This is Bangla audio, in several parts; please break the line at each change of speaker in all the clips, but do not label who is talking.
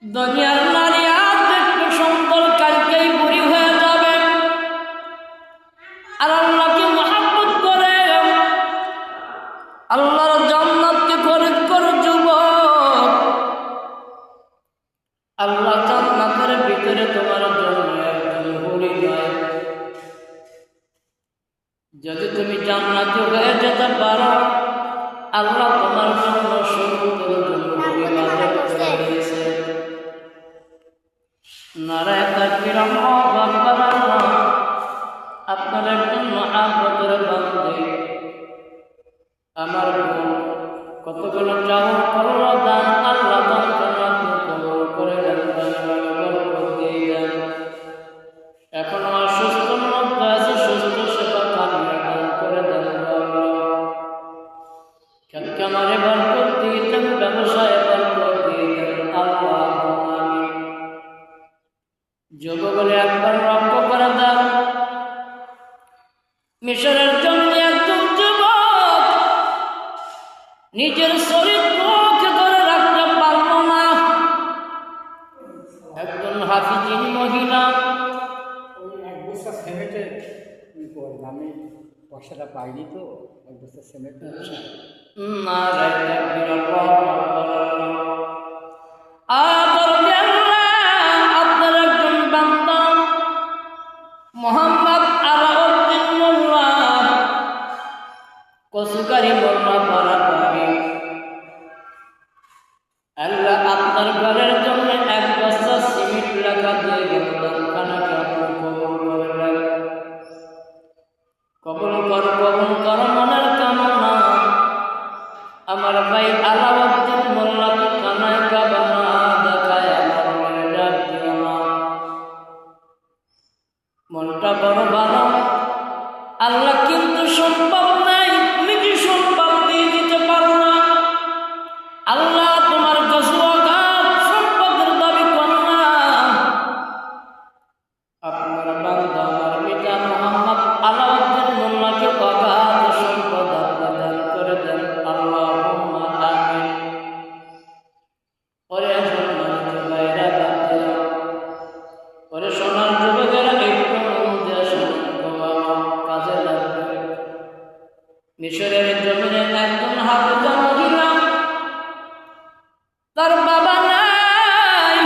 দুনিয়ার নারী আজ একটু সুন্দর, কালকেই বুড়ি হয়ে যাবে। আর আল্লাহকে মহব্বত করে আল্লাহর জান্নাতকে খরিদ করে যুবক, আল্লাহ জান্নাতের ভিতরে তোমার জন্য একজন বুড়ি নয়। যদি তুমি জান্নাতে হয়ে যেতে পারো, আল্লাহ তোমার জন্য সুন্দর জন্য বুড়ি বাজার করে দিয়েছে। নারায়ে তাকবীর, আল্লাহু আকবার। আপনার একজন মহাব্বতের বান্দী আমার বোন কতগুলো চাওয়া করলো দান, আল্লাহ দান কবুল করে দেন, বরকত দিয়ে দেন। এখনো অসুস্থ মধ্যে আছে, সুস্থ সেবা কামিয়ে দান করে দেন। কামারে বরকত দিয়ে দেন, ব্যবসায় বরকত দিয়ে দেন। আল্লাহ যুবকরা একবার লক্ষ্য করে দেন, মিশরের জন্য একজন যুবক নিজের চরিত্রকে ধরে রাখতে পারল না। একজন হাফিজিন মহিলা
এক বস্তা সিমেন্টের আমি পয়সাটা পাইনি, তো এক বস্তা সিমেন্ট
আপনার একজন বান্দা মোহাম্মদ আলাউদ্দিন মোল্লা কসুকারি মোল্লা পাড়াপাড়ি, আল্লাহ আপনার ঘরের জন্য এক বস্তা সিমেন্ট লেখা দিয়ে গেলেন। খানাকে আপনি কবুল করলেন। কবুল কর মনের কামনা। আমার ভাই আলাউদ্দিন মোল্লাকে খানায় কাবা না দেখায় আমার মনে ডাক দিও না। মনটা বড় ভালো, আল্লাহ কিন্তু সম্ভব নাই, তুমি কি সম্ভব দিয়ে দিতে পারো না? আল্লাহ তোমার কাছে অগাধ সম্পদের দাবি করো না। আপনার বান্দা আমার পিতা মোহাম্মদ আলাউদ্দিন মোল্লাকে অগাধ সম্পদ আল্লাহ দান করে দেন। আল্লাহুম্মা আমিন। ওরে সম্মানিত ভাইরা, বাচ্চারা, ওরে সোনার যুবকেরা, একটু মন দিয়ে শোনো, কাজে লাগবে। মিশরের জমিনে একজন হাফেজা মহিলা, তার বাবা নাই,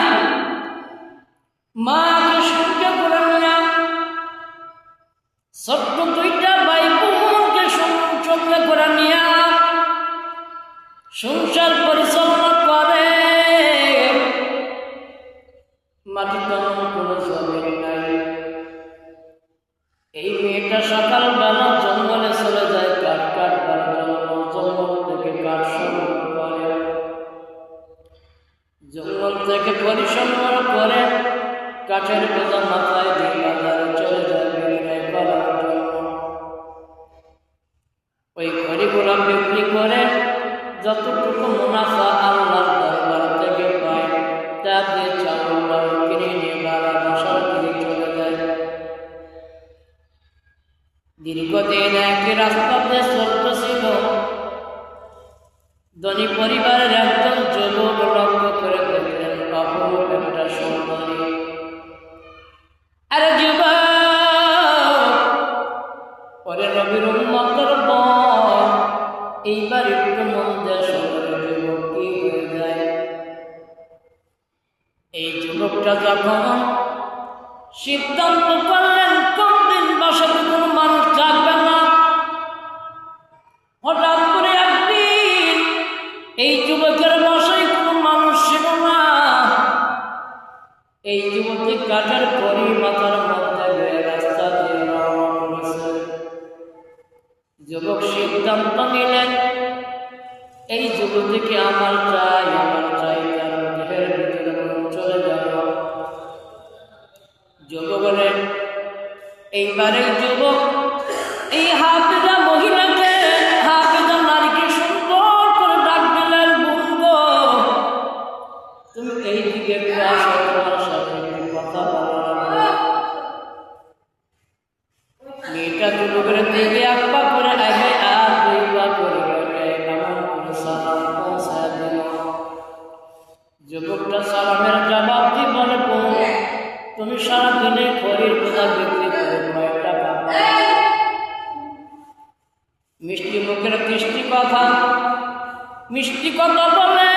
মাকে সঙ্গে করে নিয়ে ছোট্ট দুইটা ভাই বোনকে সঙ্গে করে নিয়ে সংসার পরিচালনা করে। মাটি তেমন কোনো জমি নাই। এই মেয়েটা সকালবেলা জঙ্গলে চলে যায় কাঠ কাটবার জন্য। জঙ্গল থেকে কাঠ সংগ্রহ করে, জঙ্গল থেকে পরিসংগ্রহ করে কাঠের বোঝা মাথায় দিয়ে বাজারে চলে যায় বিক্রয় করার জন্য। ওই খড়িগুলো বিক্রি করে যতটুকু মুনাফা আল্লাহর দরবার থেকে পায়, তা দিয়ে চাউল ডাল কিনে নিয়ে বাবা বাসার দিকে চলে যায়। দীর্ঘদিন একই রাস্তাতে চলতেছিল। ধনী পরিবারের একজন যুবক লক্ষ্য করে দেখলেন অপরূপ একটা সুন্দরী। আরে যুবক, পরে রবির উম্মতের বর, এইবার একটু মন দিয়ে সুন্দরী যুবক কি হয়ে যায়। এই যুবকটা যখন সিদ্ধান্ত করলেন কোনদিন বাসাতে কোনো মানুষ থাকবে না, হঠাৎ করে একদিন এই যুবকের বাসায় কোনো মানুষ ছিল না। এই যুবতী কাঠের খড়ি মাথার মধ্যে রাস্তা দিয়ে রওনা করেছে। যুবক সিদ্ধান্ত নিলেন, এই যুবতীকে আমার চাই, তার দেহের ভিতরে চলে যাব। যুবকের এইবারে যুবক এই হাফেজা মহিলাকে, হাফেজা নারীকে সুন্দর করে ডাক দিলেন, বন্ধু তুমি এই দিকে আসো, তোমার সাথে কথা বলা। মেয়েটা যুবকের দিকে এক পা করে আগে আর দুই পা করে এমন করে সালাম পৌঁছায় দিল। যুবকটা সালামের জবাব দিয়ে বলে, বোন, তুমি সারাদিনে খড়ির বোঝা বিক্রি করে কয় টাকা পাও? মিষ্টি মুখের মিষ্টি কথা বলে